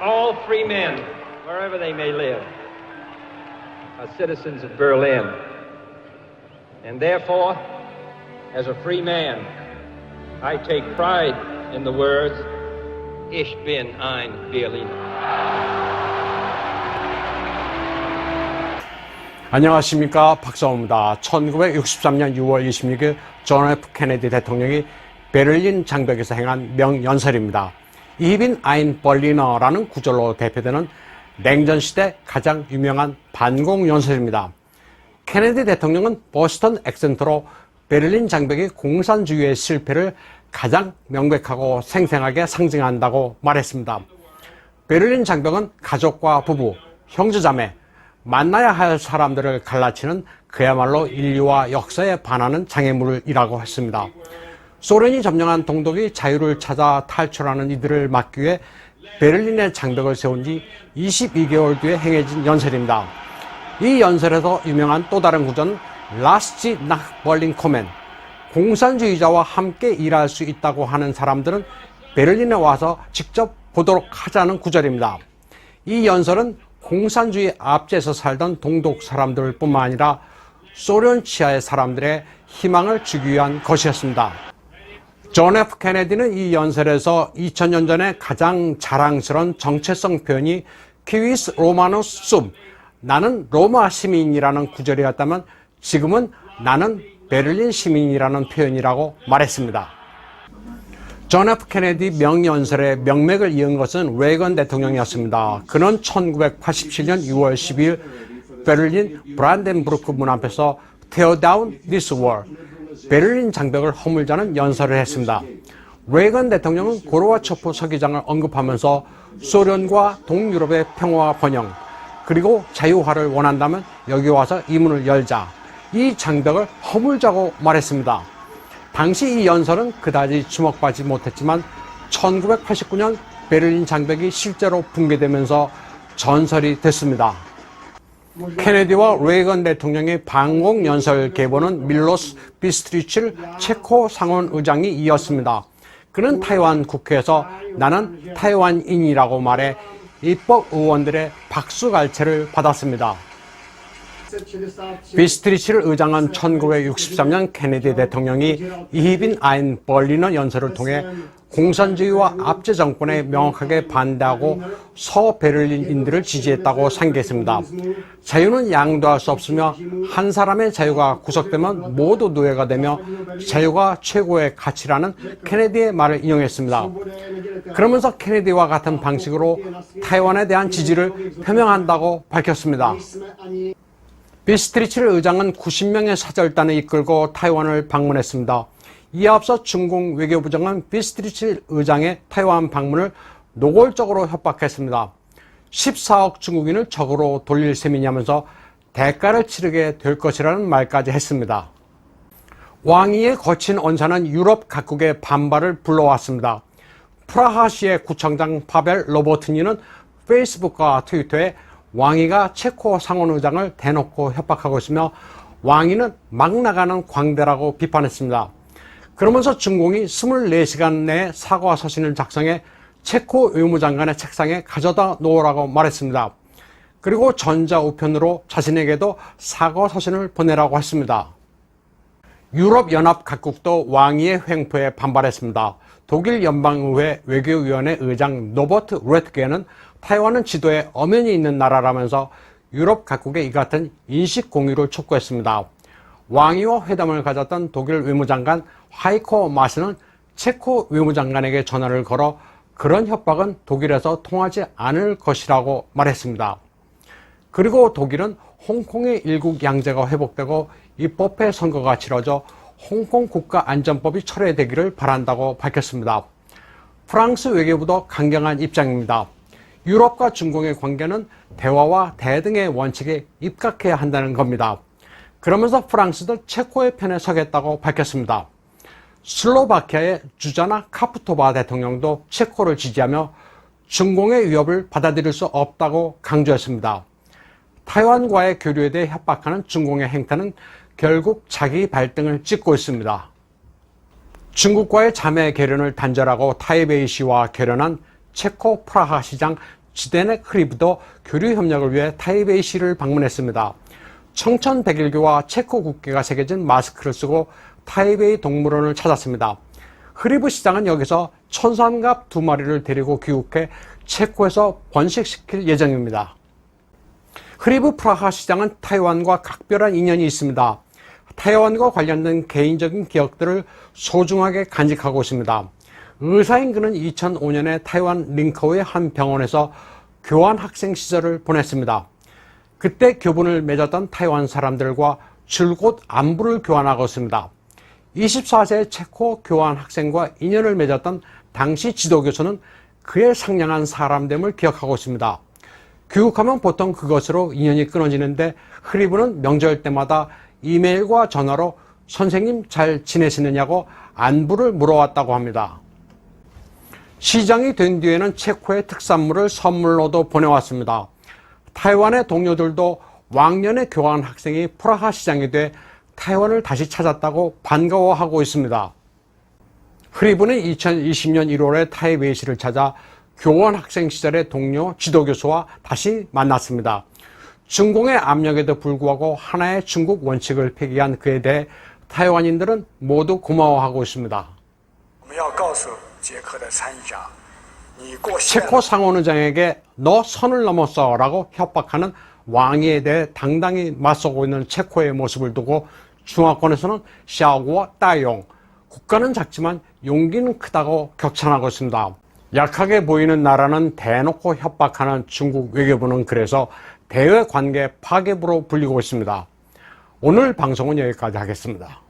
all free men, wherever they may live, are citizens of Berlin. And therefore, as a free man, I take pride in the words, Ich bin ein Berliner. 안녕하십니까, 박사호입니다. 1963년 6월 26일 존 F 케네디 대통령이 베를린 장벽에서 행한 명연설입니다. 이빈 아인 벌리너라는 구절로 대표되는 냉전시대 가장 유명한 반공연설입니다. 케네디 대통령은 보스턴 액센트로 베를린 장벽이 공산주의의 실패를 가장 명백하고 생생하게 상징한다고 말했습니다. 베를린 장벽은 가족과 부부, 형제자매, 만나야 할 사람들을 갈라치는 그야말로 인류와 역사에 반하는 장애물이라고 했습니다. 소련이 점령한 동독이 자유를 찾아 탈출하는 이들을 막기 위해 베를린의 장벽을 세운 지 22개월 뒤에 행해진 연설입니다. 이 연설에서 유명한 또 다른 구절은 라스지 nach Berlin kommen, 공산주의자와 함께 일할 수 있다고 하는 사람들은 베를린에 와서 직접 보도록 하자는 구절입니다. 이 연설은 공산주의 압제에서 살던 동독 사람들 뿐만 아니라 소련 치하의 사람들의 희망을 주기 위한 것이었습니다. 존 F 케네디는 이 연설에서 2000년 전에 가장 자랑스러운 정체성 표현이 키위스 로마누스 숨, 나는 로마 시민이라는 구절이었다면 지금은 나는 베를린 시민이라는 표현이라고 말했습니다. 존 F 케네디 명연설의 명맥을 이은 것은 레이건 대통령이었습니다. 그는 1987년 6월 12일 베를린 브란덴부르크 문 앞에서 Tear down this wall, 베를린 장벽을 허물자는 연설을 했습니다. 레이건 대통령은 고르바초프 서기장을 언급하면서 소련과 동유럽의 평화와 번영, 그리고 자유화를 원한다면 여기 와서 이 문을 열자, 이 장벽을 허물자고 말했습니다. 당시 이 연설은 그다지 주목받지 못했지만 1989년 베를린 장벽이 실제로 붕괴되면서 전설이 됐습니다. 케네디와 레이건 대통령의 방공 연설 계보는 밀로스 비스트리츠 체코 상원의장이 이었습니다. 그는 타이완 국회에서 나는 타이완인이라고 말해 입법 의원들의 박수갈채를 받았습니다. 비스트리츠 의장은 1963년 케네디 대통령이 이빈 아인 벌리너 연설을 통해 공산주의와 압제 정권에 명확하게 반대하고 서베를린인들을 지지했다고 상기했습니다. 자유는 양도할 수 없으며 한 사람의 자유가 구속되면 모두 노예가 되며 자유가 최고의 가치라는 케네디의 말을 인용했습니다. 그러면서 케네디와 같은 방식으로 타이완에 대한 지지를 표명한다고 밝혔습니다. 비스트리츠 의장은 90명의 사절단을 이끌고 타이완을 방문했습니다. 이에 앞서 중국 외교부장은 비스트리츠 의장의 타이완 방문을 노골적으로 협박했습니다. 14억 중국인을 적으로 돌릴 셈이냐면서 대가를 치르게 될 것이라는 말까지 했습니다. 왕위의 거친 언사는 유럽 각국의 반발을 불러왔습니다. 프라하시의 구청장 파벨 로버트니는 페이스북과 트위터에 왕위가 체코 상원의장을 대놓고 협박하고 있으며 왕위는 막 나가는 광대라고 비판했습니다. 그러면서 중공이 24시간 내에 사과 서신을 작성해 체코 외무장관의 책상에 가져다 놓으라고 말했습니다. 그리고 전자우편으로 자신에게도 사과 서신을 보내라고 했습니다. 유럽연합 각국도 왕위의 횡포에 반발했습니다. 독일 연방의회 외교위원회 의장 노버트 레트게는 타이완은 지도에 엄연히 있는 나라라면서 유럽 각국의 이 같은 인식 공유를 촉구했습니다. 왕위와 회담을 가졌던 독일 외무장관 하이코 마스는 체코 외무장관에게 전화를 걸어 그런 협박은 독일에서 통하지 않을 것이라고 말했습니다. 그리고 독일은 홍콩의 일국 양제가 회복되고 입법회 선거가 치러져 홍콩 국가안전법이 철회되기를 바란다고 밝혔습니다. 프랑스 외교부도 강경한 입장입니다. 유럽과 중공의 관계는 대화와 대등의 원칙에 입각해야 한다는 겁니다. 그러면서 프랑스도 체코의 편에 서겠다고 밝혔습니다. 슬로바키아의 주자나 카푸토바 대통령도 체코를 지지하며 중공의 위협을 받아들일 수 없다고 강조했습니다. 타이완과의 교류에 대해 협박하는 중공의 행태는 결국 자기 발등을 찍고 있습니다. 중국과의 자매 결연을 단절하고 타이베이시와 결연한 체코 프라하 시장 지데넥 흐리브도 교류 협력을 위해 타이베이시를 방문했습니다. 청천백일교와 체코 국기가 새겨진 마스크를 쓰고 타이베이 동물원을 찾았습니다. 흐리브 시장은 여기서 천산갑 2마리를 데리고 귀국해 체코에서 번식시킬 예정입니다. 흐리브 프라하 시장은 타이완과 각별한 인연이 있습니다. 타이완과 관련된 개인적인 기억들을 소중하게 간직하고 있습니다. 의사인 그는 2005년에 타이완 링커우의 한 병원에서 교환 학생 시절을 보냈습니다. 그때 교분을 맺었던 타이완 사람들과 줄곧 안부를 교환하고 있습니다. 24세 체코 교환 학생과 인연을 맺었던 당시 지도교수는 그의 상냥한 사람됨을 기억하고 있습니다. 귀국하면 보통 그것으로 인연이 끊어지는데 흐리브는 명절 때마다 이메일과 전화로 선생님 잘 지내시느냐고 안부를 물어왔다고 합니다. 시장이 된 뒤에는 체코의 특산물을 선물로도 보내왔습니다. 타이완의 동료들도 왕년의 교환 학생이 프라하 시장이 돼 타이완을 다시 찾았다고 반가워하고 있습니다. 흐리브는 2020년 1월에 타이베이시를 찾아 교원 학생 시절의 동료 지도교수와 다시 만났습니다. 중공의 압력에도 불구하고 하나의 중국 원칙을 폐기한 그에 대해 타이완인들은 모두 고마워하고 있습니다. 체코 상원의장에게 너 선을 넘었어 라고 협박하는 왕위에 대해 당당히 맞서고 있는 체코의 모습을 두고 중화권에서는 샤오구와 따용, 국가는 작지만 용기는 크다고 격찬하고 있습니다. 약하게 보이는 나라는 대놓고 협박하는 중국 외교부는 그래서 대외 관계 파괴부로 불리고 있습니다. 오늘 방송은 여기까지 하겠습니다.